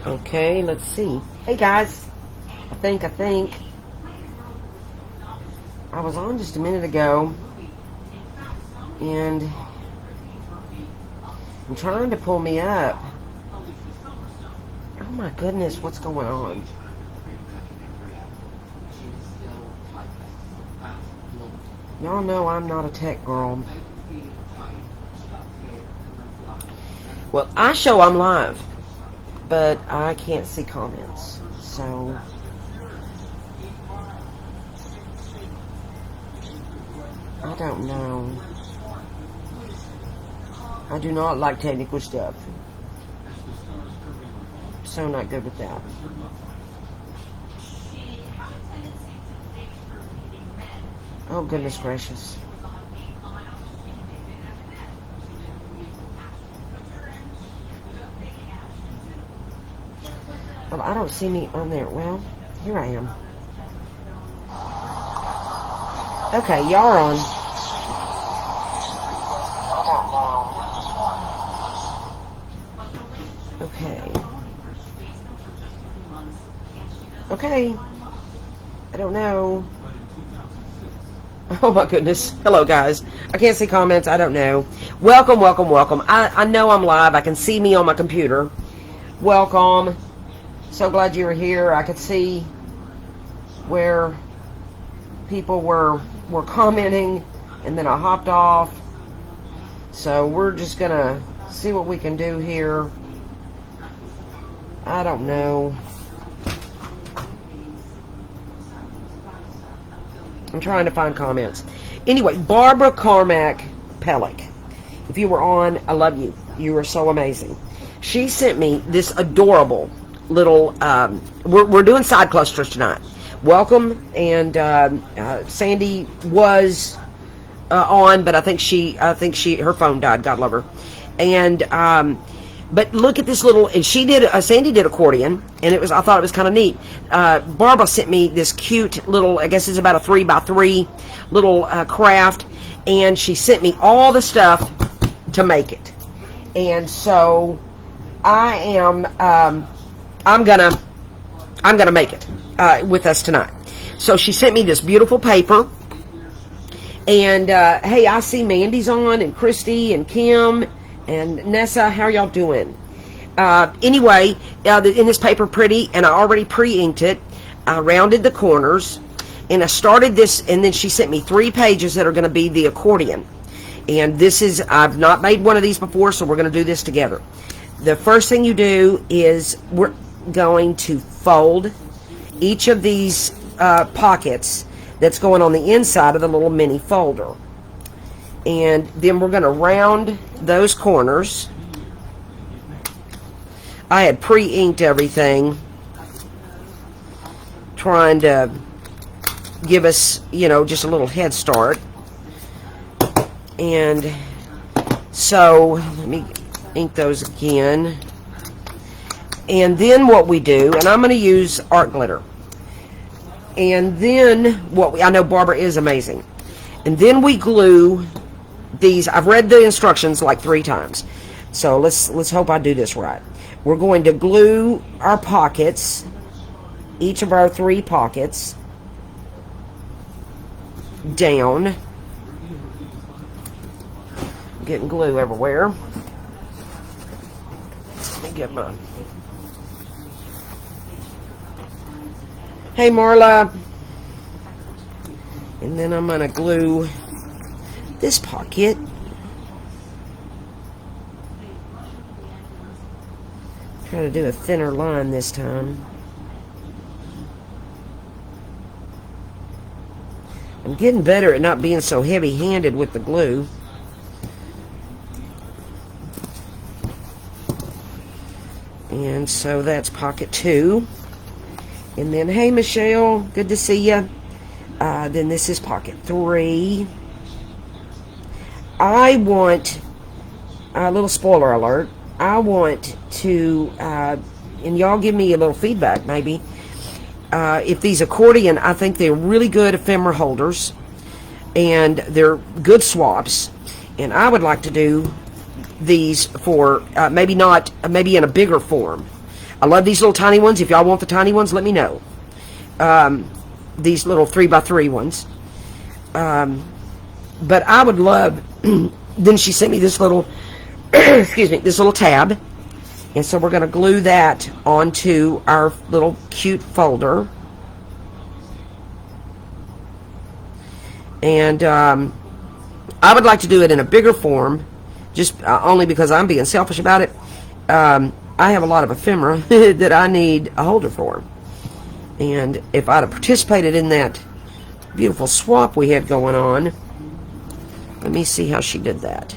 Okay, let's see. Hey guys, I think I was on just a minute ago, and I'm trying to pull me up. Oh my goodness, what's going on? Y'all know I'm not a tech girl. Well, I show I'm live, but I can't see comments, so I don't know. I do not like technical stuff. So not good with that. Oh goodness gracious. Well, I don't see me on there. Well, here I am. Okay, y'all are on. Okay. Okay. I don't know. Oh my goodness. Hello guys. I can't see comments. I don't know. Welcome, welcome, welcome. I know I'm live. I can see me on my computer. Welcome. So glad you were here. I could see where people were commenting, and then I hopped off. So we're just gonna see what we can do here. I don't know. I'm trying to find comments. Anyway, Barbara Carmack Pellick, if you were on, I love you. You were so amazing. She sent me this adorable little, we're doing side clusters tonight. Welcome, and Sandy was on, but I think her phone died. God love her. And but look at this little, and Sandy did accordion, and I thought it was kind of neat. Barbara sent me this cute little, I guess it's about a 3x3 little craft, and she sent me all the stuff to make it. And so I am, I'm gonna make it with us tonight. So she sent me this beautiful paper, and hey, I see Mandy's on, and Christy, and Kim, and Nessa. How are y'all doing? Anyway, in this paper, pretty, and I already pre-inked it. I rounded the corners, and I started this, and then she sent me 3 pages that are going to be the accordion. And this is, I've not made one of these before, so we're going to do this together. The first thing you do is we're going to fold each of these pockets that's going on the inside of the little mini folder. And then we're going to round those corners. I had pre-inked everything, trying to give us, just a little head start. And so, let me ink those again. And then what we do, and I'm going to use art glitter. And then I know Barbara is amazing. And then we glue these. I've read the instructions like 3 times. So let's hope I do this right. We're going to glue our pockets, each of our 3 pockets, down. I'm getting glue everywhere. Let me get my... Hey Marla. And then I'm going to glue this pocket. Try to do a thinner line this time. I'm getting better at not being so heavy-handed with the glue. And so that's pocket 2. And then, hey Michelle, good to see you. Then this is pocket 3. I want, a little spoiler alert, I want to, and y'all give me a little feedback maybe, if these accordion, I think they're really good ephemera holders. and they're good swaps. And I would like to do these for maybe in a bigger form. I love these little tiny ones. If y'all want the tiny ones, let me know. These little 3x3 ones. But I would love, then she sent me this little, excuse me, this little tab. And so we're going to glue that onto our little cute folder. And I would like to do it in a bigger form, just only because I'm being selfish about it. I have a lot of ephemera that I need a holder for. And if I'd have participated in that beautiful swap we had going on, let me see how she did that.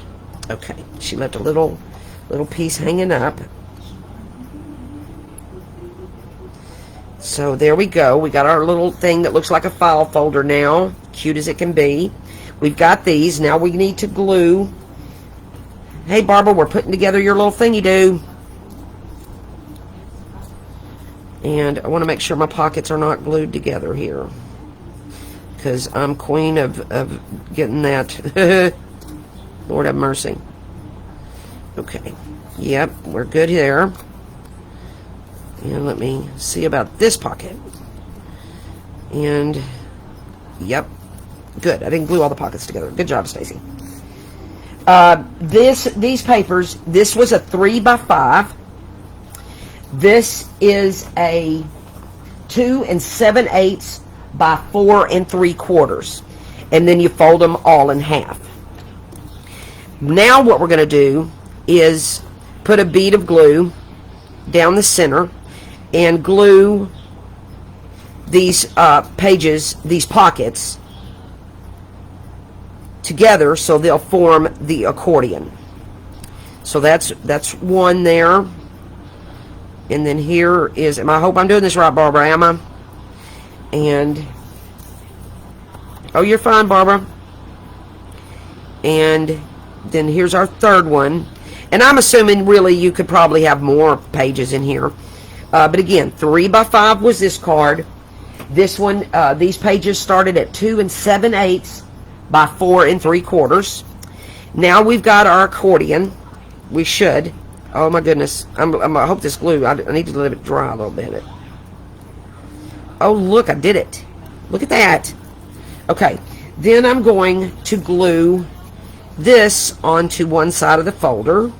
Okay, she left a little piece hanging up. So there we go. We got our little thing that looks like a file folder now. Cute as it can be. We've got these. Now we need to glue. Hey, Barbara, we're putting together your little thingy-do. And I want to make sure my pockets are not glued together here, because I'm queen of getting that. Lord have mercy. Okay. Yep, we're good there. And let me see about this pocket. And, yep, good. I didn't glue all the pockets together. Good job, Stacy. These papers, this was a 3x5. This is a 2 7/8 by 4 3/4, and then you fold them all in half. Now what we're going to do is put a bead of glue down the center and glue these pages, these pockets, together so they'll form the accordion. So that's one there. And then here is, I hope I'm doing this right, Barbara, am I? And, oh, you're fine, Barbara. And then here's our third one. And I'm assuming, really, you could probably have more pages in here. But again, 3x5 was this card. This one, these pages started at 2 7/8 by 4 3/4. Now we've got our accordion. We should. Oh my goodness! I hope this glue. I need to let it dry a little bit. Oh look, I did it! Look at that. Okay, then I'm going to glue this onto one side of the folder.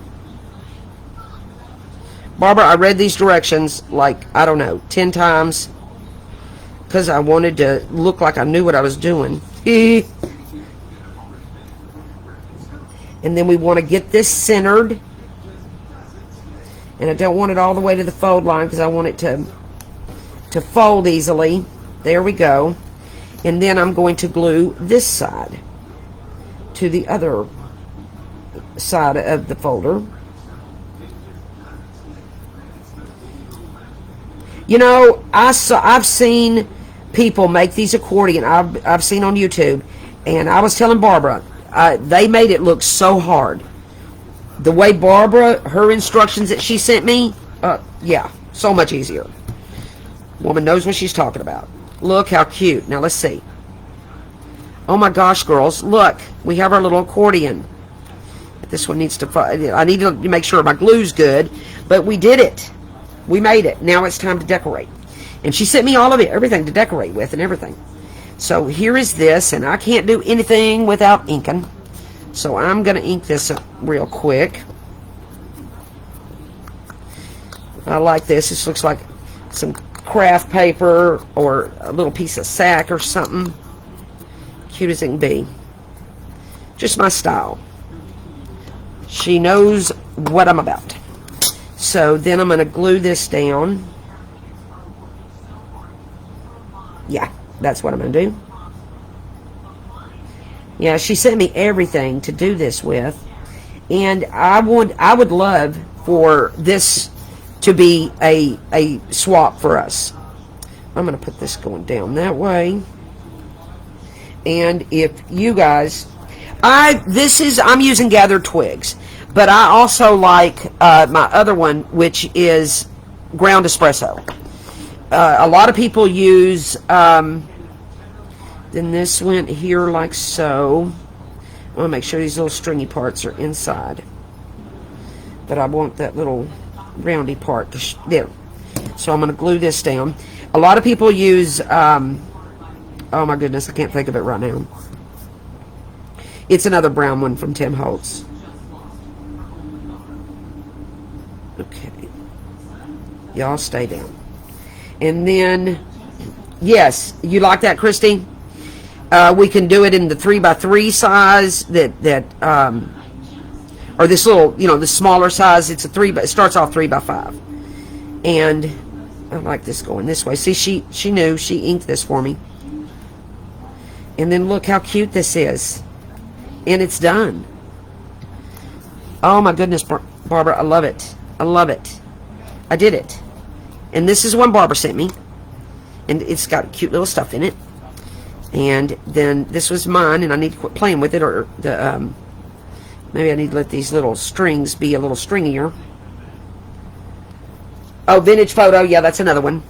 Barbara, I read these directions like, I don't know, 10 times because I wanted to look like I knew what I was doing. And then we want to get this centered. And I don't want it all the way to the fold line because I want it to fold easily. There we go. And then I'm going to glue this side to the other side of the folder. You know, I've seen people make these accordion. I've seen on YouTube, and I was telling Barbara, they made it look so hard. The way Barbara, her instructions that she sent me, yeah, so much easier. Woman knows what she's talking about. Look how cute. Now let's see. Oh my gosh, girls, look, we have our little accordion. This one needs to, I need to make sure my glue's good, but we did it. We made it. Now it's time to decorate. And she sent me all of it, everything to decorate with and everything. So here is this, and I can't do anything without inking. So I'm going to ink this up real quick. I like this. This looks like some craft paper or a little piece of sack or something. Cute as it can be. Just my style. She knows what I'm about. So then I'm going to glue this down. Yeah, that's what I'm going to do. Yeah, she sent me everything to do this with. And I would love for this to be a swap for us. I'm going to put this going down that way. And if you guys, I'm using gathered twigs. But I also like my other one, which is ground espresso. A lot of people use Then this went here like so. I want to make sure these little stringy parts are inside. But I want that little roundy part to there. So I'm going to glue this down. A lot of people use, oh my goodness, I can't think of it right now. It's another brown one from Tim Holtz. Okay. Y'all stay down. And then, yes, you like that, Christy? We can do it in the 3x3 size or this little, you know, the smaller size. It's it starts off 3x5. And I like this going this way. See, she knew. She inked this for me. And then look how cute this is. And it's done. Oh my goodness, Barbara, I love it. I love it. I did it. And this is one Barbara sent me. And it's got cute little stuff in it. And then this was mine, and I need to quit playing with it, or the maybe I need to let these little strings be a little stringier. Oh, vintage photo, yeah, that's another one.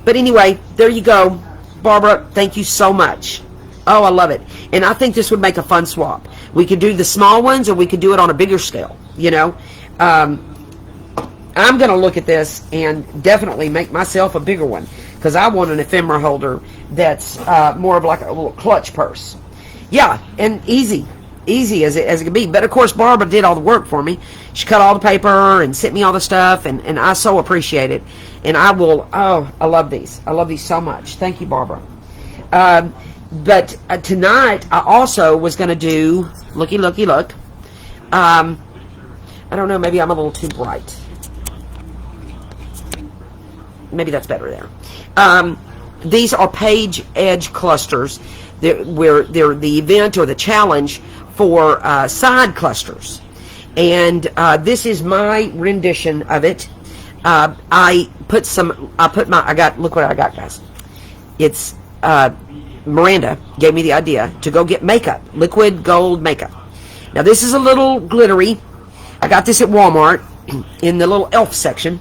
But anyway, there you go, Barbara. Thank you so much. Oh, I love it, and I think this would make a fun swap. We could do the small ones, or we could do it on a bigger scale. You know, I'm going to look at this and definitely make myself a bigger one, because I want an ephemera holder that's more of like a little clutch purse. Yeah, and easy as it can be. But of course, Barbara did all the work for me. She cut all the paper and sent me all the stuff, and I so appreciate it. And I will, oh, I love these. I love these so much. Thank you, Barbara. But tonight, I also was going to do, looky, look. I don't know, maybe I'm a little too bright. Maybe that's better there. These are page edge clusters, where they're the event or the challenge for side clusters. And this is my rendition of it. Look what I got, guys. It's, Miranda gave me the idea to go get makeup, liquid gold makeup. Now this is a little glittery. I got this at Walmart in the little elf section.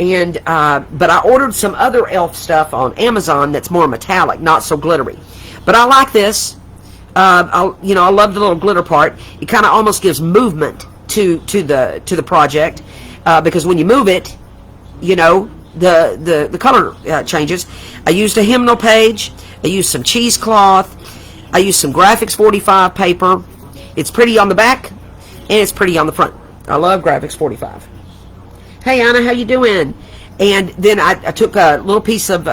And but I ordered some other elf stuff on Amazon that's more metallic, not so glittery. But I like this. I love the little glitter part. It kind of almost gives movement to the project, because when you move it, you know, the color changes. I used a hymnal page. I used some cheesecloth. I used some Graphics 45 paper. It's pretty on the back, and it's pretty on the front. I love Graphics 45. Hey Anna, how you doing? And then I took a little piece of,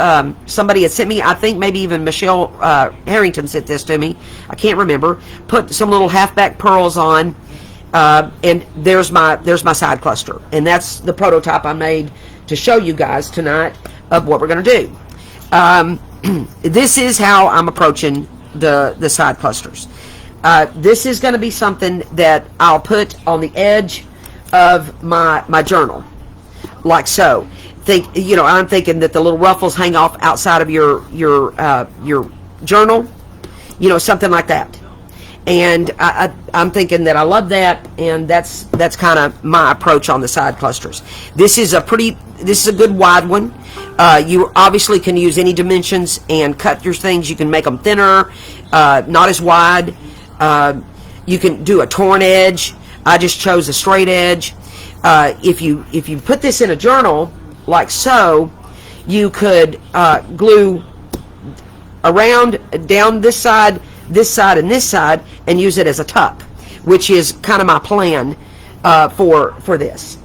somebody had sent me, I think maybe even Michelle Harrington sent this to me. I can't remember. Put some little halfback pearls on, and there's my side cluster. And that's the prototype I made to show you guys tonight of what we're going to do. This is how I'm approaching the side clusters. This is going to be something that I'll put on the edge of my journal. Like so. I'm thinking that the little ruffles hang off outside of your journal, something like that. And I'm thinking that I love that, and that's kind of my approach on the side clusters. This is a good wide one. You obviously can use any dimensions and cut your things. You can make them thinner, not as wide. You can do a torn edge. I just chose a straight edge. If you put this in a journal like so, you could glue around, down this side, and this side, and use it as a top, which is kind of my plan for this,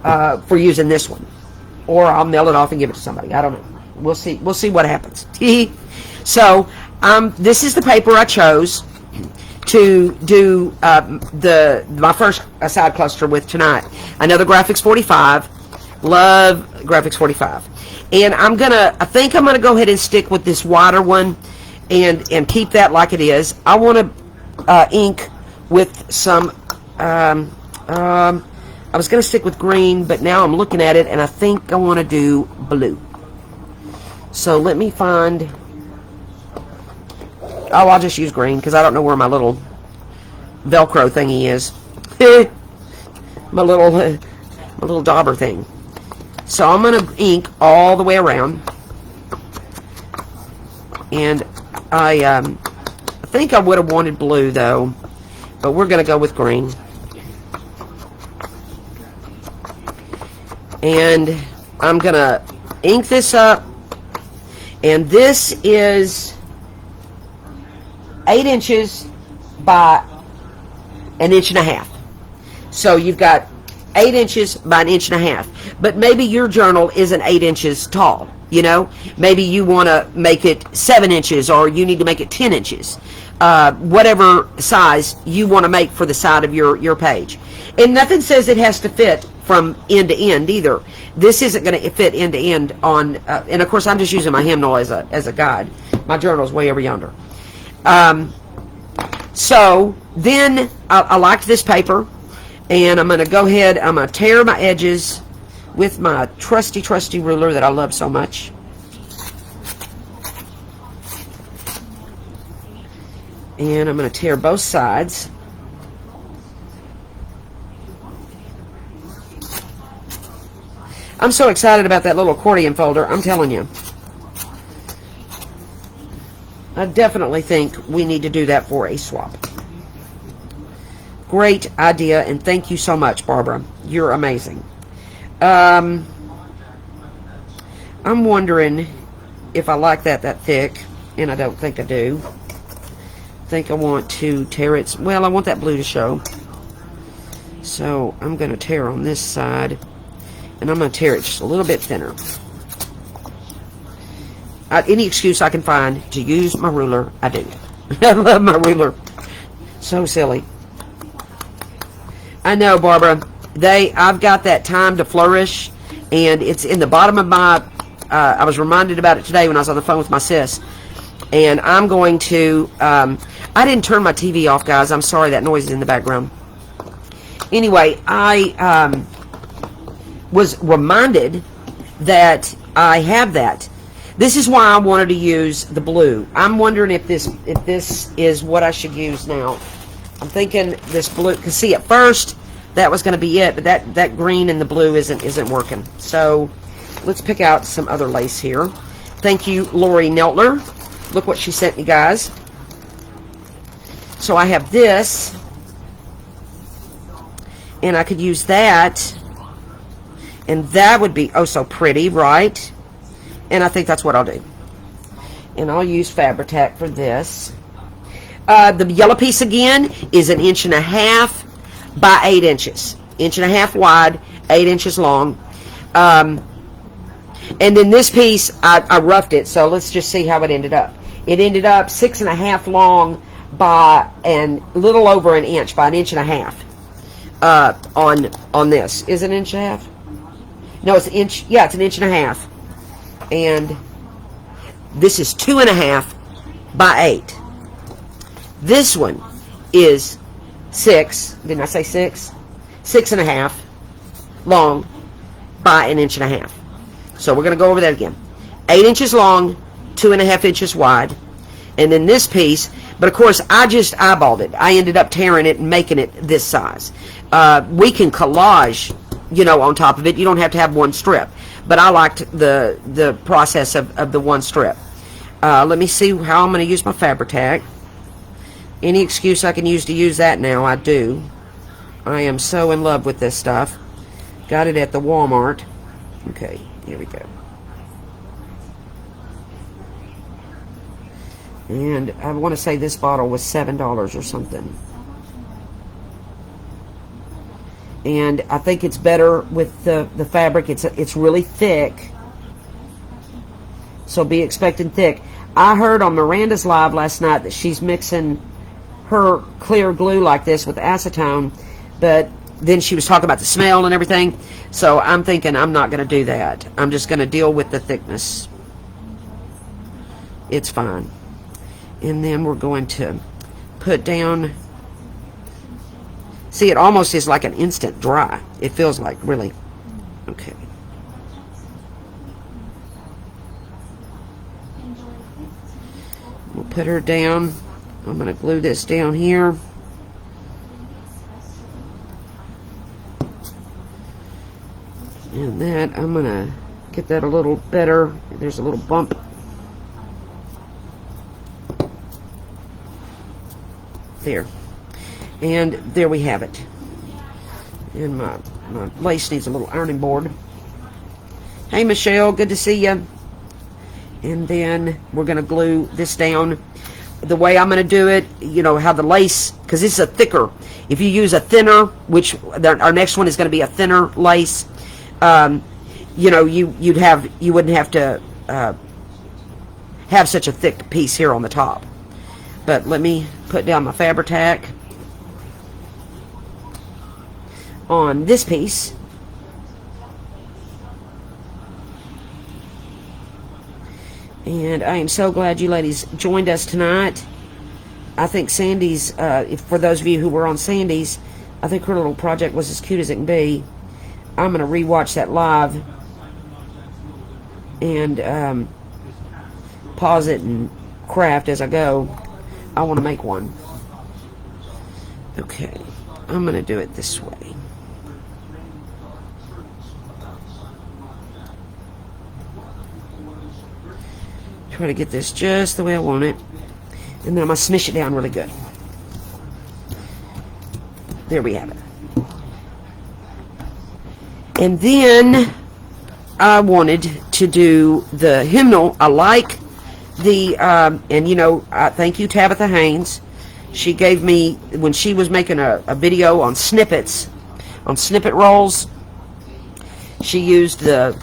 for using this one. Or I'll mail it off and give it to somebody. I don't know. We'll see what happens. So this is the paper I chose to do my first side cluster with tonight. Another Graphics 45. Love Graphics 45. And I think I'm gonna go ahead and stick with this wider one and keep that like it is. I want to ink with some I was gonna stick with green, but now I'm looking at it and I think I want to do blue. So let me find. Oh, I'll just use green because I don't know where my little Velcro thingy is. my little dauber thing. So I'm going to ink all the way around. And I think I would have wanted blue though, but we're going to go with green. And I'm going to ink this up. And this is 8 inches by 1.5 inches. So you've got 8 inches by 1.5 inches. But maybe your journal isn't 8 inches tall. You know, maybe you want to make it 7 inches, or you need to make it 10 inches. Whatever size you want to make for the side of your page. And nothing says it has to fit from end to end either. This isn't going to fit end to end on, and of course I'm just using my hymnal as a guide. My journal's way over yonder. So then I liked this paper, and I'm going to go ahead, I'm going to tear my edges with my trusty ruler that I love so much. And I'm going to tear both sides. I'm so excited about that little accordion folder, I'm telling you. I definitely think we need to do that for a swap. Great idea, and thank you so much, Barbara. You're amazing. I'm wondering if I like that thick, and I don't think I do. I think I want to tear it. Well, I want that blue to show. So I'm going to tear on this side, and I'm going to tear it just a little bit thinner. Any excuse I can find to use my ruler, I do. I love my ruler. So silly. I know, Barbara. I've got that time to flourish, and it's in the bottom of my, I was reminded about it today when I was on the phone with my sis, and I'm going to, I didn't turn my TV off, guys. I'm sorry, that noise is in the background. Anyway, I was reminded that I have that. This is why I wanted to use the blue. I'm wondering if this is what I should use now. I'm thinking this blue, because see, at first that was going to be it, but that green and the blue isn't working. So let's pick out some other lace here. Thank you, Lori Neltler. Look what she sent me, guys. So I have this, and I could use that, and that would be oh so pretty, right? And I think that's what I'll do. And I'll use Fabri-Tac for this. The yellow piece again is 1.5 inches by 8 inches. 1.5 inches wide, 8 inches long. And then this piece, I roughed it, so let's just see how it ended up. It ended up 6.5 long by a little over 1 inch, by 1.5 inches on this. Is it 1.5 inches? No, it's 1 inch. Yeah, it's 1.5 inches. And this is 2.5 by 8. This one is 6. Didn't I say 6? 6.5 long by 1.5 inches. So we're going to go over that again. 8 inches long, 2.5 inches wide. And then this piece, but of course I just eyeballed it. I ended up tearing it and making it this size. We can collage, you know, on top of it. You don't have to have one strip. But I liked the process of the one strip. Let me see how I'm going to use my Fabri-Tac. Any excuse I can use to use that now, I do. I am so in love with this stuff. Got it at the Walmart. Okay, here we go. And I want to say this bottle was $7 or something. And I think it's better with the fabric. It's really thick, so be expecting thick. I heard on Miranda's live last night that she's mixing her clear glue like this with acetone, but then she was talking about the smell and everything, so I'm thinking I'm not going to do that. I'm just going to deal with the thickness. It's fine. And then we're going to put down. See, it almost is like an instant dry. It feels like, really. Okay. We'll put her down. I'm going to glue this down here. And that, I'm going to get that a little better. There's a little bump. There. And there we have it. And my lace needs a little ironing board. Hey, Michelle, good to see you. And then we're going to glue this down. The way I'm going to do it, you know, how the lace, because this is a thicker. If you use a thinner, which our next one is going to be a thinner lace, you know, you wouldn't have to have such a thick piece here on the top. But let me put down my Fabri-Tac on this piece. And I am so glad you ladies joined us tonight. I think Sandy's, for those of you who were on Sandy's, I think her little project was as cute as it can be. I'm going to rewatch that live and pause it and craft as I go. I want to make one. Okay, I'm going to do it this way. Try to get this just the way I want it. And then I'm going to smush it down really good. There we have it. And then I wanted to do the hymnal. I like the, and you know, thank you Tabitha Haynes. She gave me, when she was making a video on snippets, on snippet rolls, she used the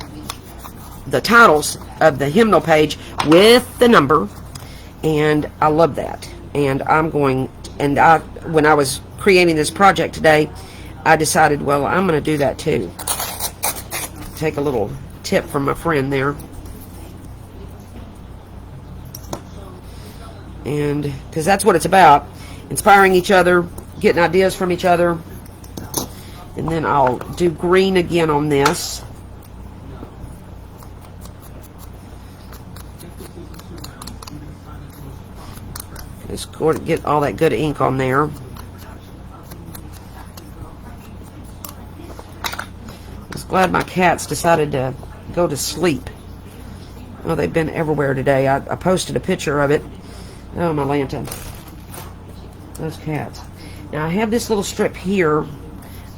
titles of the hymnal page with the number, and I love that. And I'm going, and when I was creating this project today, I decided, well, I'm going to do that too. Take a little tip from my friend there. And because that's what it's about, inspiring each other, getting ideas from each other. And then I'll do green again on this. Just go to get all that good ink on there. I was glad my cats decided to go to sleep. Oh, they've been everywhere today. I posted a picture of it. Oh, my lantern. Those cats. Now, I have this little strip here.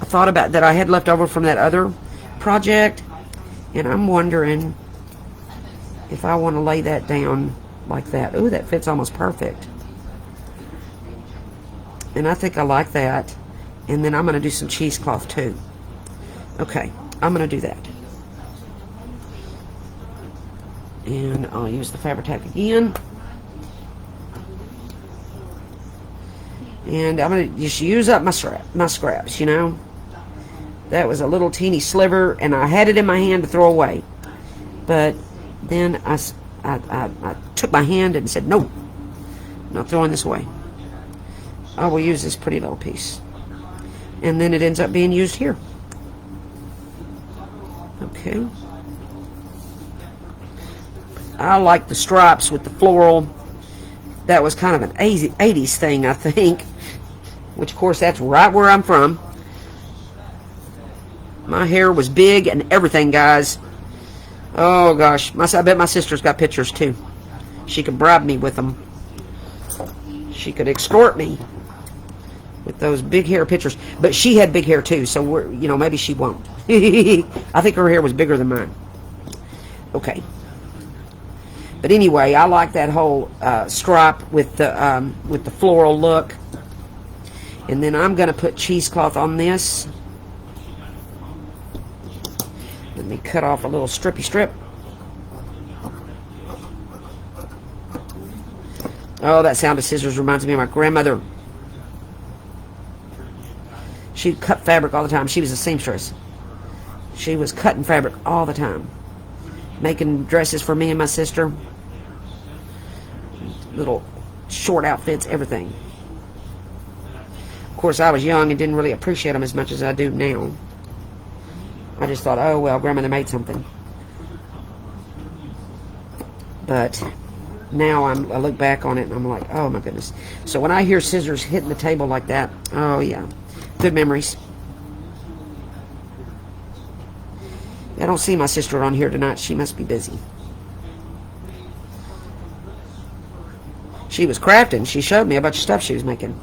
I thought about that I had left over from that other project. And I'm wondering if I want to lay that down like that. Ooh, that fits almost perfect. And I think I like that. And then I'm going to do some cheesecloth too. Okay, I'm going to do that. And I'll use the Fabri-Tac again. And I'm going to just use up my scraps, you know. That was a little teeny sliver, and I had it in my hand to throw away. But then I took my hand and said, no, I'm not throwing this away. I will use this pretty little piece. And then it ends up being used here. Okay. I like the stripes with the floral. That was kind of an 80s thing, I think. Which, of course, that's right where I'm from. My hair was big and everything, guys. Oh, gosh. I bet my sister's got pictures, too. She could bribe me with them. She could extort me with those big hair pictures. But she had big hair, too, so, you know, maybe she won't. I think her hair was bigger than mine. Okay. But anyway, I like that whole stripe with the floral look. And then I'm going to put cheesecloth on this. Let me cut off a little strippy strip. Oh, that sound of scissors reminds me of my grandmother. She cut fabric all the time. She was a seamstress. She was cutting fabric all the time. Making dresses for me and my sister. Little short outfits, everything. Of course, I was young and didn't really appreciate them as much as I do now. I just thought, oh, well, grandmother made something. But now I look back on it and I'm like, oh, my goodness. So when I hear scissors hitting the table like that, oh, yeah. Good memories. I don't see my sister on here tonight. She must be busy. She was crafting. She showed me a bunch of stuff she was making.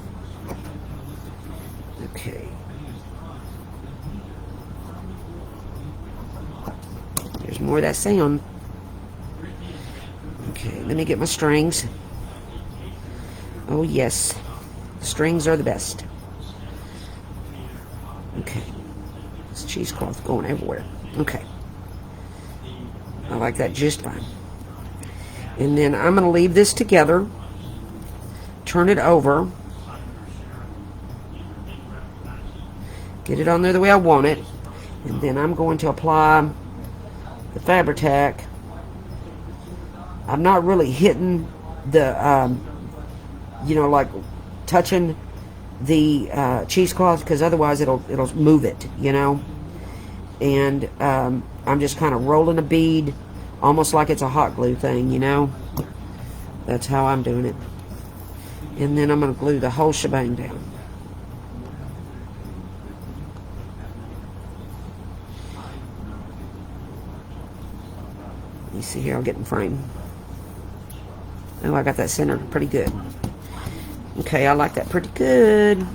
more of that sound. Okay, let me get my strings. Oh yes, strings are the best. Okay, this cheesecloth going everywhere. Okay, I like that just fine. And then I'm going to leave this together, turn it over, get it on there the way I want it, and then I'm going to apply the Fabri-Tac. I'm not really hitting the, you know, like touching the cheesecloth, because otherwise it'll move it, you know. And I'm just kind of rolling a bead, almost like it's a hot glue thing, you know. That's how I'm doing it. And then I'm going to glue the whole shebang down. You see here, I'll get in frame. Oh, I got that centered pretty good. Okay, I like that pretty good.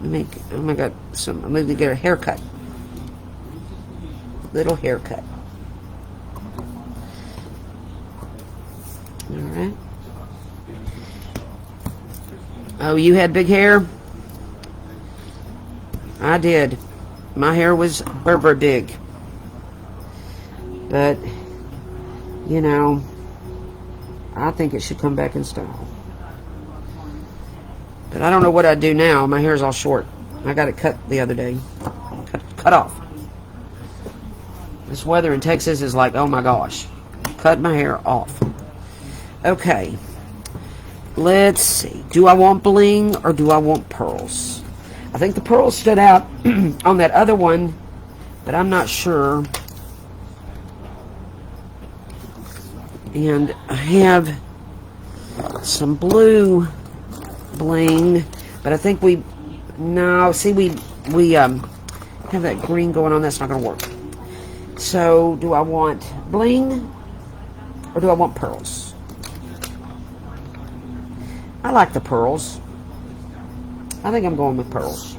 Oh my God, I'm going to get a haircut. Little haircut. Alright. Oh, you had big hair? I did. My hair was very big. But, you know, I think it should come back in style. But I don't know what I'd do now. My hair's all short. I got it cut the other day. Cut off. This weather in Texas is like, oh my gosh. Cut my hair off. Okay. Let's see. Do I want bling or do I want pearls? I think the pearls stood out on that other one, but I'm not sure. And I have some blue bling, but I think we have that green going on. That's not going to work. So do I want bling or do I want pearls? I like the pearls. I think I'm going with pearls.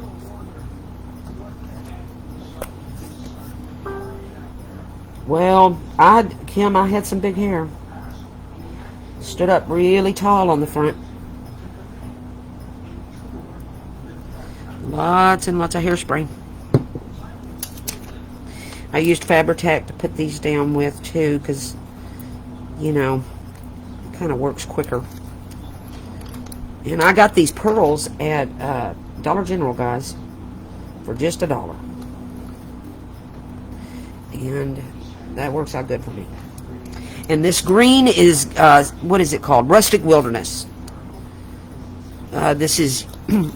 Well, Kim, I had some big hair. Stood up really tall on the front. Lots and lots of hairspray. I used Fabri-Tac to put these down with too, because, you know, it kind of works quicker. And I got these pearls at Dollar General, guys, for just $1. And that works out good for me. And this green is, what is it called? Rustic Wilderness. This is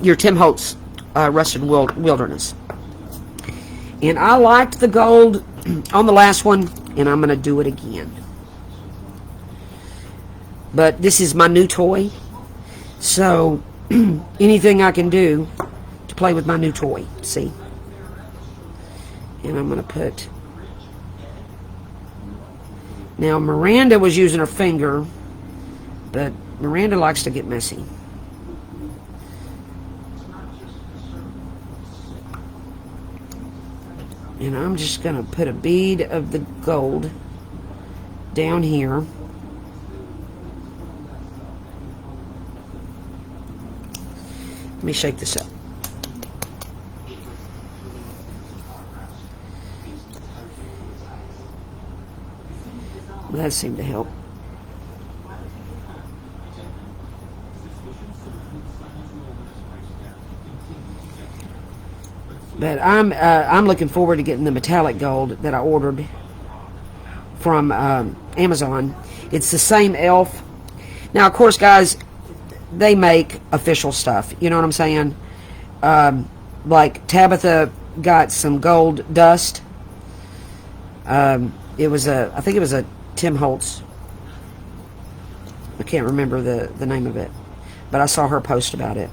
your Tim Holtz Rustic Wilderness. And I liked the gold on the last one, and I'm going to do it again. But this is my new toy. So, anything I can do to play with my new toy, see? And I'm going to put... Now, Miranda was using her finger, but Miranda likes to get messy. And I'm just going to put a bead of the gold down here. Let me shake this up. Well, that seemed to help. But I'm looking forward to getting the metallic gold that I ordered from Amazon. It's the same elf. Now, of course, guys, they make official stuff. You know what I'm saying? Like Tabitha got some gold dust. It was I think it was a Tim Holtz. I can't remember the name of it, but I saw her post about it.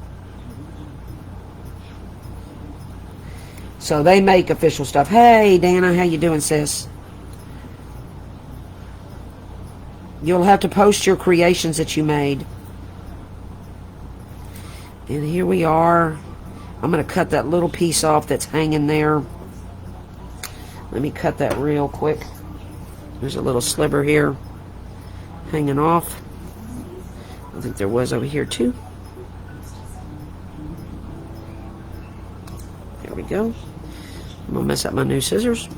So they make official stuff. Hey, Dana, how you doing, sis? You'll have to post your creations that you made. And here we are. I'm going to cut that little piece off that's hanging there. Let me cut that real quick. There's a little sliver here hanging off. I think there was over here too. There we go. I'm gonna mess up my new scissors.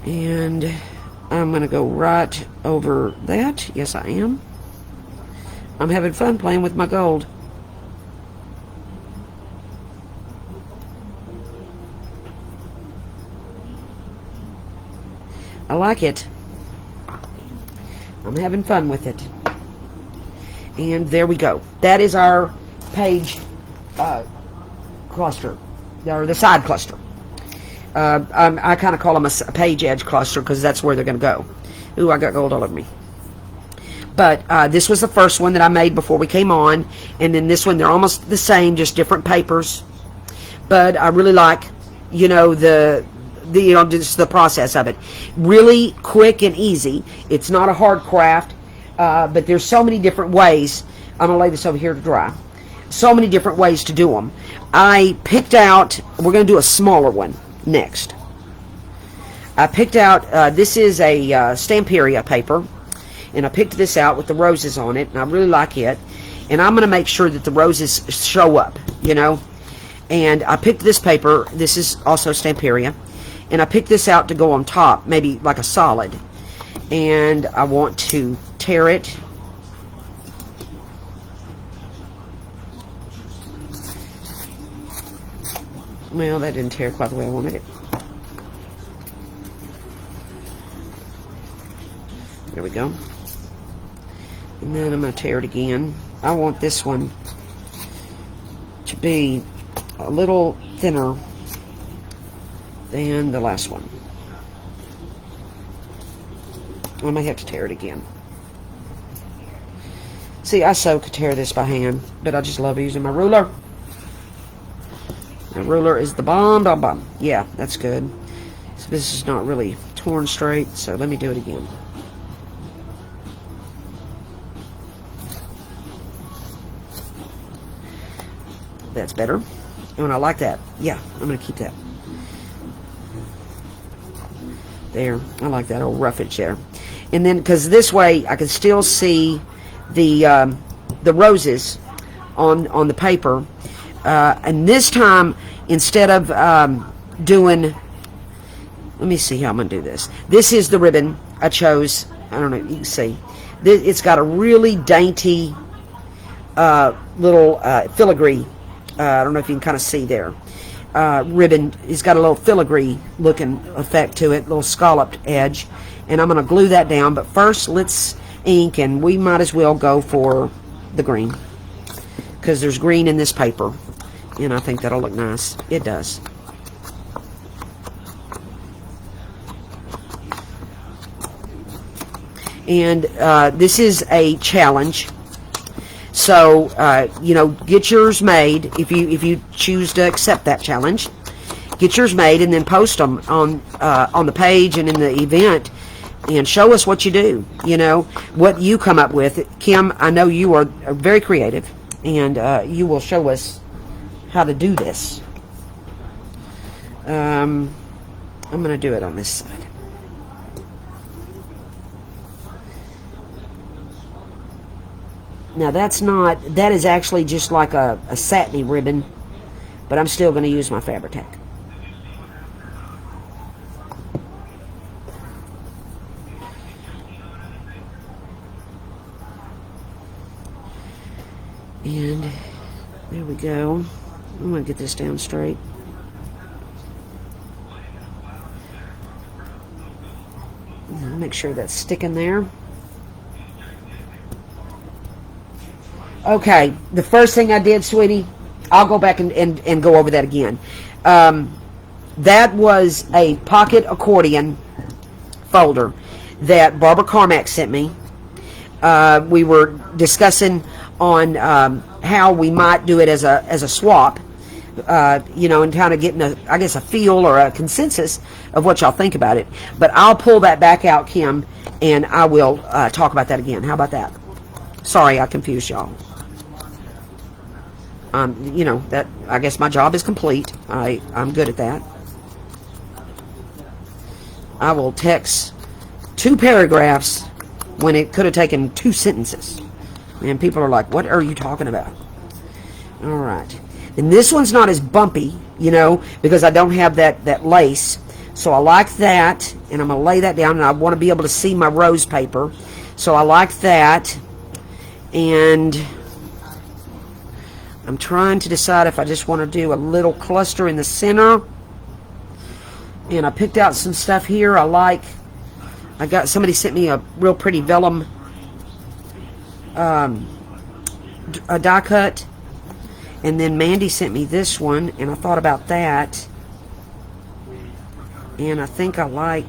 And I'm gonna go right over that. Yes, I am. I'm having fun playing with my gold. I like it. I'm having fun with it. And there we go. That is our page cluster, or the side cluster. I kind of call them a page edge cluster because that's where they're going to go. Ooh, I got gold all over me. But this was the first one that I made before we came on, and then this one, they're almost the same, just different papers. But I really like, you know, just the process of it. Really quick and easy. It's not a hard craft, but there's so many different ways. I'm going to lay this over here to dry. So many different ways to do them. I picked out, we're going to do a smaller one next. I picked out, this is a Stamperia paper, and I picked this out with the roses on it, and I really like it. And I'm going to make sure that the roses show up, you know. And I picked this paper, this is also Stamperia, and I picked this out to go on top, maybe like a solid. And I want to tear it. Well, that didn't tear quite the way I wanted it. There we go. And then I'm going to tear it again. I want this one to be a little thinner than the last one. I may have to tear it again. See, I so could tear this by hand, but I just love using my ruler. My ruler is the bomb. Yeah, that's good. So this is not really torn straight, so let me do it again. That's better. And I like that. Yeah, I'm going to keep that. There. I like that old roughage there. And then, because this way I can still see the roses on the paper. And this time, instead of doing, let me see how I'm going to do this. This is the ribbon I chose. I don't know, you can see. It's got a really dainty little filigree. I don't know if you can kind of see there. Ribbon. It's got a little filigree looking effect to it, little scalloped edge. And I'm going to glue that down. But first, let's ink, and we might as well go for the green, because there's green in this paper, and I think that'll look nice. It does. And this is a challenge, so you know, get yours made if you choose to accept that challenge. Get yours made and then post them on the page and in the event, and show us what you do. You know what you come up with. Kim, I know you are very creative, and you will show us how to do this. I'm going to do it on this side. Now that is actually just like a satiny ribbon, but I'm still going to use my Fabri-Tac. And there we go. I'm going to get this down straight. Make sure that's sticking there. Okay, the first thing I did, sweetie, I'll go back and go over that again. That was a pocket accordion folder that Barbara Carmack sent me. We were discussing on how we might do it as a swap, you know, and kind of getting I guess a feel or a consensus of what y'all think about it. But I'll pull that back out, Kim, and I will talk about that again. How about that? Sorry, I confused y'all. You know, that I guess my job is complete. I'm good at that. I will text 2 paragraphs when it could have taken 2 sentences. And people are like, what are you talking about? All right. And this one's not as bumpy, you know, because I don't have that lace. So I like that. And I'm going to lay that down. And I want to be able to see my rose paper. So I like that. And I'm trying to decide if I just want to do a little cluster in the center. And I picked out some stuff here I like. Somebody sent me a real pretty vellum a die cut. And then Mandy sent me this one, and I thought about that. And I think I like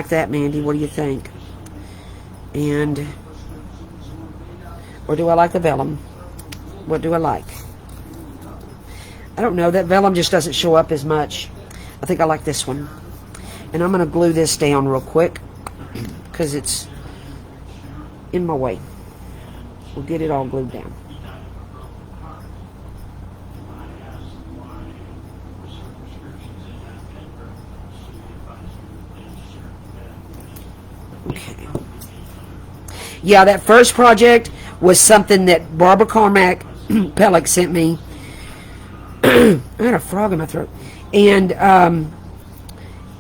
that, Mandy. What do you think? And or do I like the vellum? What do I like? I don't know. That vellum just doesn't show up as much. I think I like this one. And I'm going to glue this down real quick because it's in my way. We'll get it all glued down. Okay. Yeah, that first project was something that Barbara Carmack Pellick sent me. I had a frog in my throat. And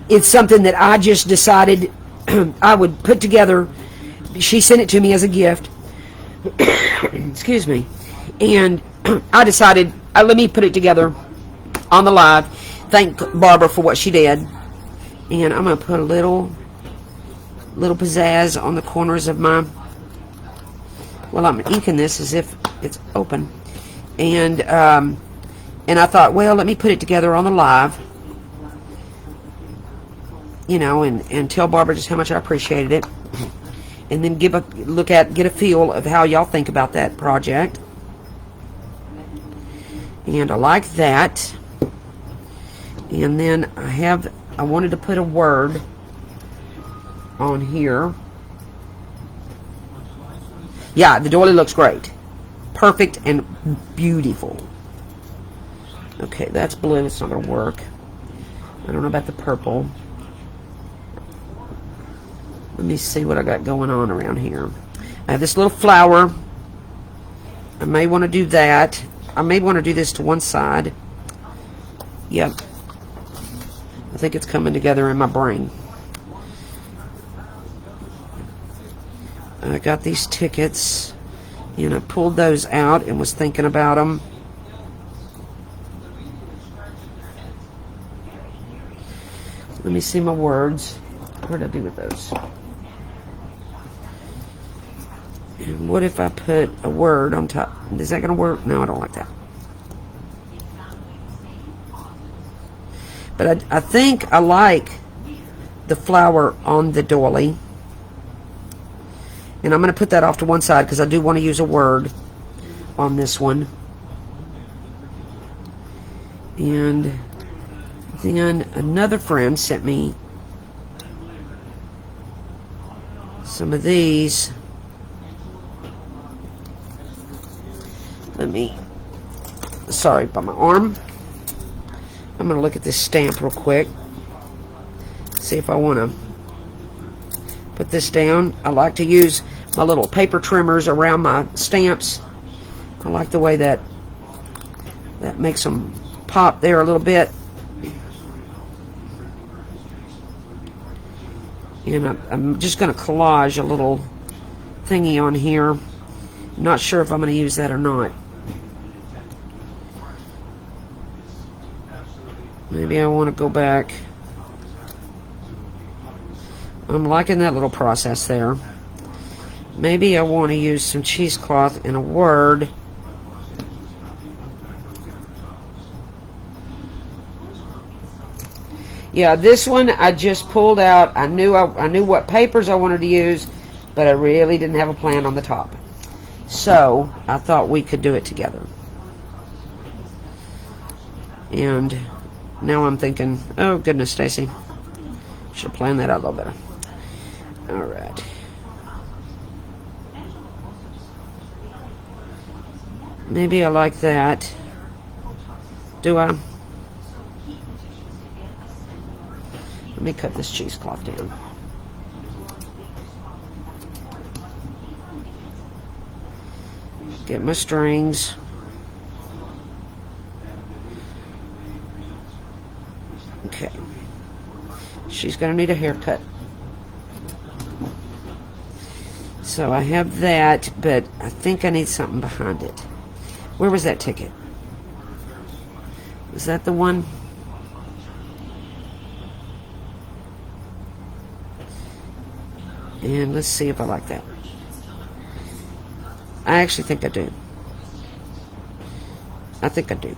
it's something that I just decided I would put together. She sent it to me as a gift. Excuse me. And I decided, let me put it together on the live. Thank Barbara for what she did. And I'm going to put a little pizzazz on the corners of my... Well, I'm inking this as if it's open. And I thought, well, let me put it together on the live. You know, and tell Barbara just how much I appreciated it. And then get a feel of how y'all think about that project. And I like that. And then I wanted to put a word on here. Yeah, the doily looks great. Perfect and beautiful. Okay, that's blue. It's not going to work. I don't know about the purple. Let me see what I got going on around here. I have this little flower. I may want to do that. I may want to do this to one side. Yep. I think it's coming together in my brain. I got these tickets, and I pulled those out and was thinking about them. Let me see my words. What did I do with those? And what if I put a word on top? Is that going to work? No, I don't like that. But I think I like the flower on the doily. And I'm going to put that off to one side because I do want to use a word on this one. And then another friend sent me some of these. Sorry about my arm. I'm going to look at this stamp real quick. See if I want to put this down. I like to use my little paper trimmers around my stamps. I like the way that makes them pop there a little bit. And I'm just going to collage a little thingy on here. I'm not sure if I'm going to use that or not. Maybe I want to go back. I'm liking that little process there. Maybe I want to use some cheesecloth and a word. Yeah, this one I just pulled out. I knew what papers I wanted to use, but I really didn't have a plan on the top. So I thought we could do it together. And now I'm thinking, oh goodness, Stacy, should have planned that out a little better. All right. Maybe I like that. Do I? Let me cut this cheesecloth down. Get my strings. Okay. She's going to need a haircut. So I have that, but I think I need something behind it. Where was that ticket? Was that the one? And let's see if I like that. I actually think I do. I think I do.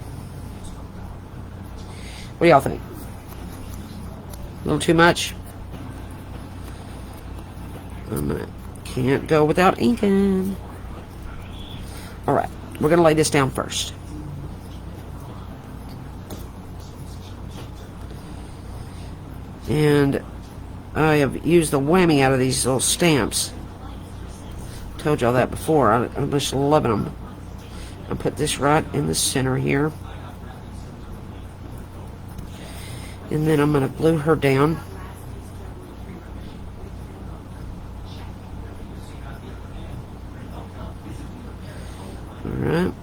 What do y'all think? A little too much? Can't go without inking. Alright, we're going to lay this down first. And I have used the whammy out of these little stamps. Told y'all that before. I'm just loving them. I'll put this right in the center here. And then I'm going to glue her down. Alright.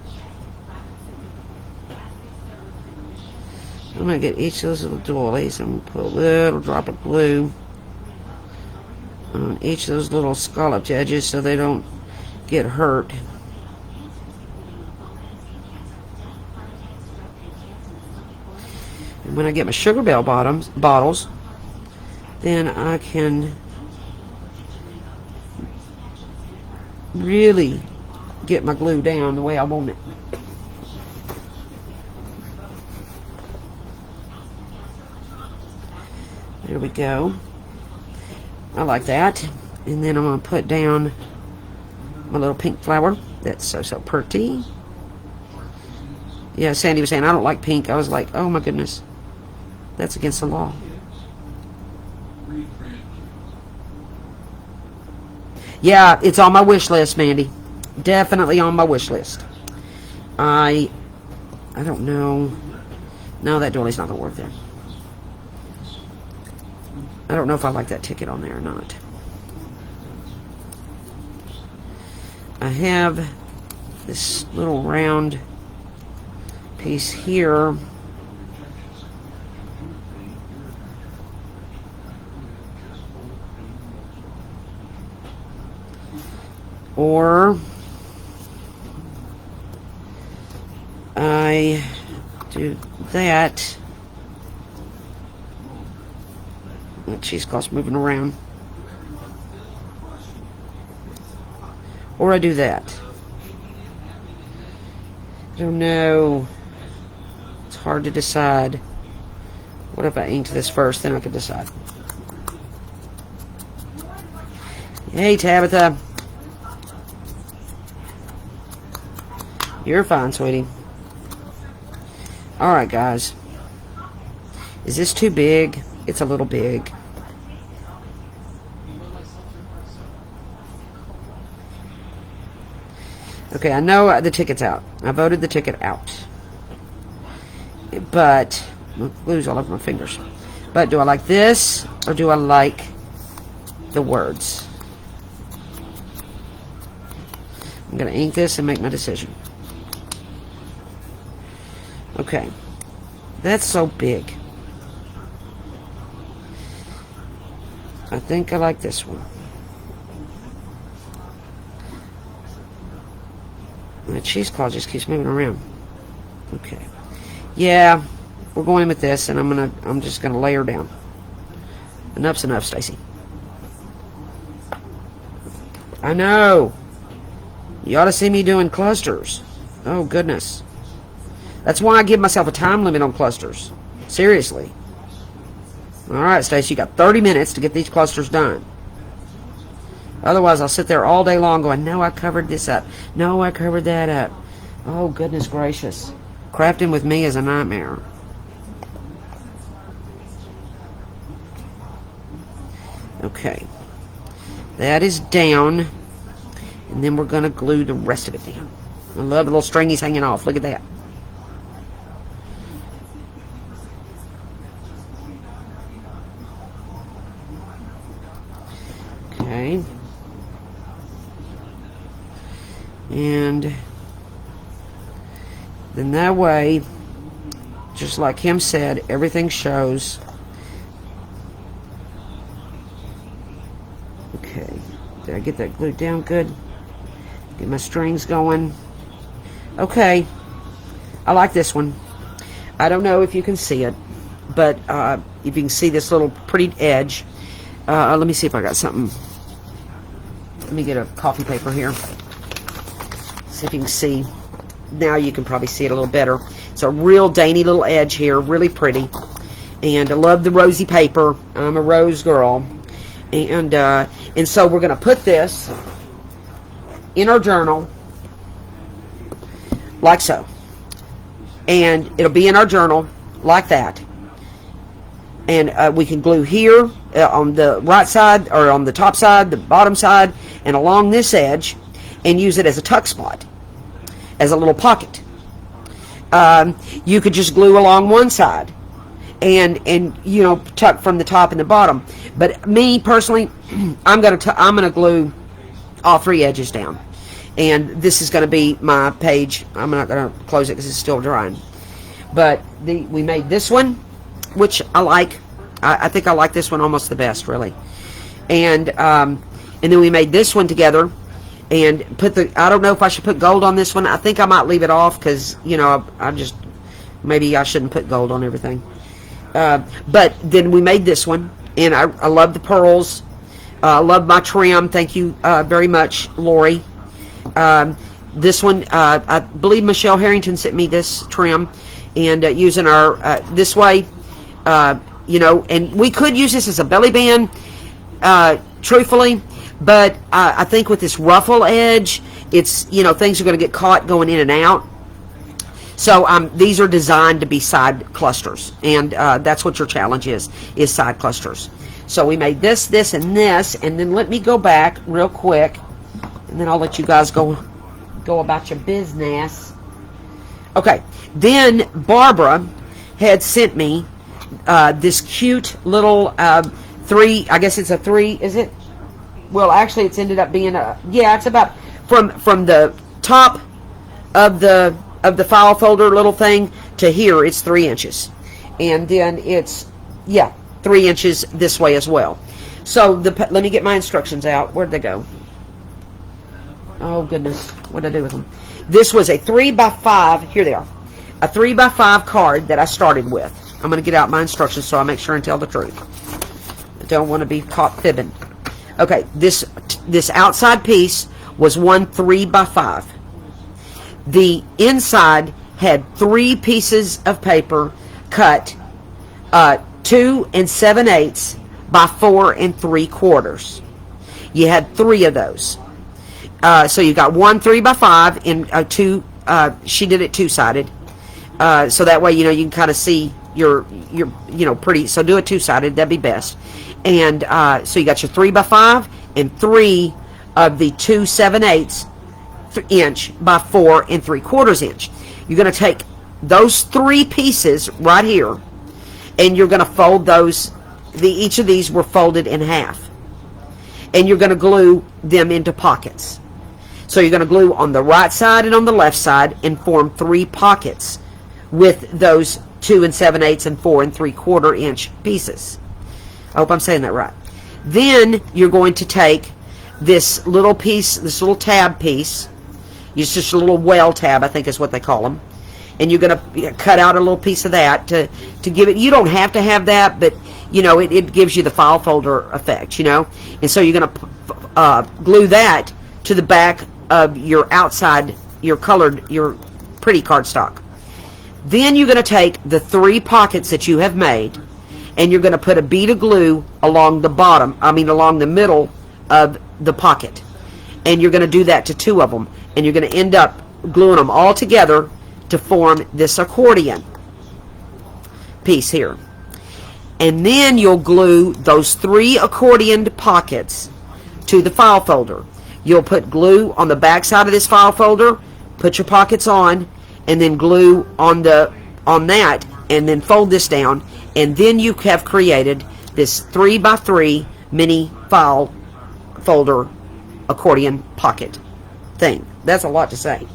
I'm going to get each of those little doilies. I'm going to put a little drop of glue on each of those little scalloped edges so they don't get hurt. And when I get my Sugar Bell bottles, then I can really get my glue down the way I want it. There we go. I like that. And then I'm going to put down my little pink flower. That's so pretty. Yeah, Sandy was saying, I don't like pink. I was like, oh my goodness. That's against the law. Yeah, it's on my wish list, Mandy. Definitely on my wish list. I don't know. No, that doilie's not going to work there. I don't know if I like that ticket on there or not. I have this little round piece here. Or I do that. That cheesecloth's moving around. Or I do that. I don't know. It's hard to decide. What if I inked this first, then I could decide. Hey, Tabitha. You're fine, sweetie. Alright, guys. Is this too big? It's a little big. Okay, I know the ticket's out. I voted the ticket out. But, glue's all over my fingers. But do I like this, or do I like the words? I'm going to ink this and make my decision. Okay. That's so big. I think I like this one. My cheesecloth just keeps moving around. Okay. Yeah, we're going with this, and I'm just gonna lay her down. Enough's enough, Stacy. I know. You ought to see me doing clusters. Oh goodness. That's why I give myself a time limit on clusters. Seriously. Alright, Stacey, you got 30 minutes to get these clusters done. Otherwise, I'll sit there all day long going, no, I covered this up. No, I covered that up. Oh, goodness gracious. Crafting with me is a nightmare. Okay. That is down. And then we're going to glue the rest of it down. I love the little stringies hanging off. Look at that. Okay. And then that way, just like him said, everything shows. Okay. Did I get that glued down good? Get my strings going. Okay. I like this one. I don't know if you can see it, but if you can see this little pretty edge. Let me see if I got something. Let me get a coffee paper here. See if you can see. Now you can probably see it a little better. It's a real dainty little edge here, really pretty. And I love the rosy paper. I'm a rose girl. And so we're going to put this in our journal like so. And it'll be in our journal like that. And we can glue here on the right side, or on the top side, the bottom side, and along this edge, and use it as a tuck spot, as a little pocket. You could just glue along one side and you know, tuck from the top and the bottom. But me personally, I'm gonna glue all three edges down. And this is going to be my page. I'm not going to close it because it's still drying. But we made this one, which I like. I think I like this one almost the best, really. And then we made this one together and put the, I don't know if I should put gold on this one. I think I might leave it off because, you know, I just, maybe I shouldn't put gold on everything. But then we made this one, and I love the pearls. I love my trim. Thank you very much, Lori. This one, I believe Michelle Harrington sent me this trim, and using our this way, you know, and we could use this as a belly band, truthfully, but I think with this ruffle edge, it's, you know, things are going to get caught going in and out. So these are designed to be side clusters, and that's what your challenge is side clusters. So we made this, this, and this, and then let me go back real quick. And then I'll let you guys go about your business. Okay. Then Barbara had sent me this cute little three. I guess it's a three. Is it? Well, actually, it's ended up being a. Yeah, it's about from the top of the file folder little thing to here. It's 3 inches, and then it's 3 inches this way as well. So let me get my instructions out. Where'd they go? Oh goodness, what did I do with them? This was a 3x5. Here they are. A 3x5 card that I started with. I'm going to get out my instructions so I make sure and tell the truth. I don't want to be caught fibbing. Okay, this outside piece was one 3x5. The inside had 3 pieces of paper cut 2 7/8 by 4 3/4. You had 3 of those. So you got one 3x5 and two. She did it 2-sided, so that way, you know, you can kind of see your you know, pretty. So do it 2-sided. That'd be best. And so you got your 3x5 and 3 of the 2 7/8 inch by 4 3/4 inch. You're going to take those 3 pieces right here, and you're going to fold those. Each of these were folded in half, and you're going to glue them into pockets. So you're going to glue on the right side and on the left side and form 3 pockets with those 2 7/8 and 4 3/4 inch pieces. I hope I'm saying that right. Then you're going to take this little piece, this little tab piece. It's just a little well tab, I think is what they call them. And you're going to cut out a little piece of that to give it. You don't have to have that, but you know, it gives you the file folder effect, you know. And so you're going to glue that to the back of your outside, your pretty cardstock. Then you're going to take the 3 pockets that you have made, and you're going to put a bead of glue along the bottom, along the middle of the pocket. And you're going to do that to 2 of them, and you're going to end up gluing them all together to form this accordion piece here. And then you'll glue those 3 accordioned pockets to the file folder. You'll put glue on the back side of this file folder put your pockets on, and then glue on that, and then fold this down, and then you have created this 3x3 mini file folder accordion pocket thing. That's a lot to say.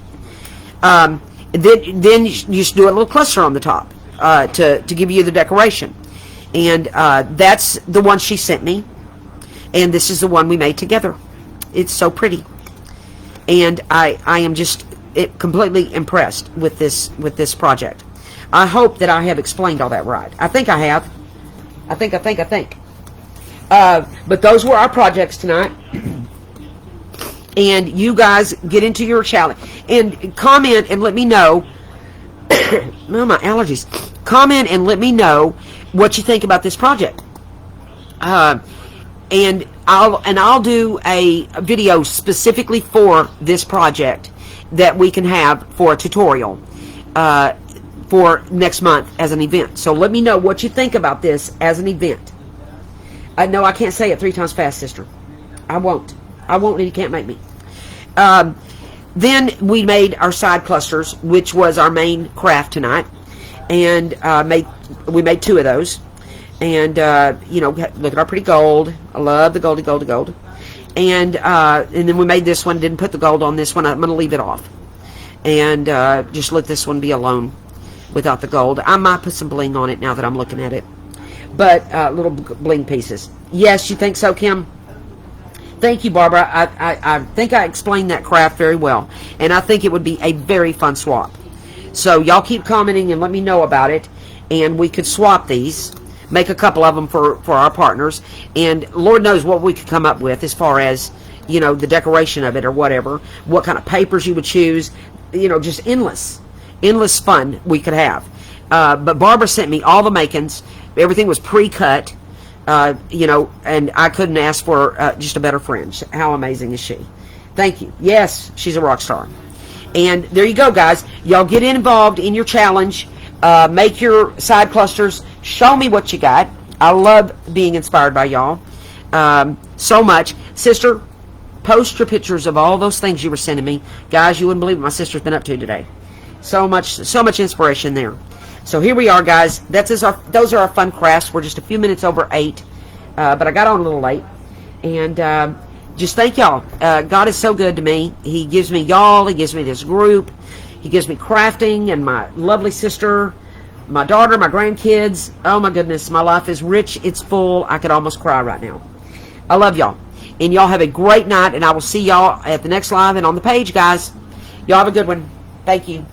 Then you just do a little cluster on the top to give you the decoration. And that's the one she sent me. And this is the one we made together. It's so pretty. And I am just completely impressed with this project. I hope that I have explained all that right. I think I have. I think. But those were our projects tonight. And you guys get into your challenge. And comment and let me know. Oh, my allergies. Comment and let me know what you think about this project. And I'll do a video specifically for this project that we can have for a tutorial for next month as an event. So let me know what you think about this as an event. No, I can't say it 3 times fast, sister. I won't, and you can't make me. Then we made our side clusters, which was our main craft tonight, and we made 2 of those. And you know, look at our pretty gold. I love the gold. And then we made this one. Didn't put the gold on this one. I'm going to leave it off, and just let this one be alone without the gold. I might put some bling on it now that I'm looking at it, but little bling pieces. Yes, you think so, Kim? Thank you, Barbara. I think I explained that craft very well, and I think it would be a very fun swap. So y'all keep commenting and let me know about it, and we could swap these, make a couple of them for our partners, and Lord knows what we could come up with as far as, you know, the decoration of it or whatever, what kind of papers you would choose, you know, just endless fun we could have. But Barbara sent me all the makings. Everything was pre-cut. You know, and I couldn't ask for just a better friend. How amazing is she? Thank you. Yes, she's a rock star. And there you go, guys. Y'all get involved in your challenge. Make your side clusters. Show me what you got. I love being inspired by y'all so much. Sister, post your pictures of all those things you were sending me. Guys, you wouldn't believe what my sister's been up to today. So much inspiration there. So here we are, guys. Those are our fun crafts. We're just a few minutes over 8, but I got on a little late. And just thank y'all. God is so good to me. He gives me y'all. He gives me this group. He gives me crafting and my lovely sister, my daughter, my grandkids. Oh, my goodness. My life is rich. It's full. I could almost cry right now. I love y'all. And y'all have a great night, and I will see y'all at the next live and on the page, guys. Y'all have a good one. Thank you.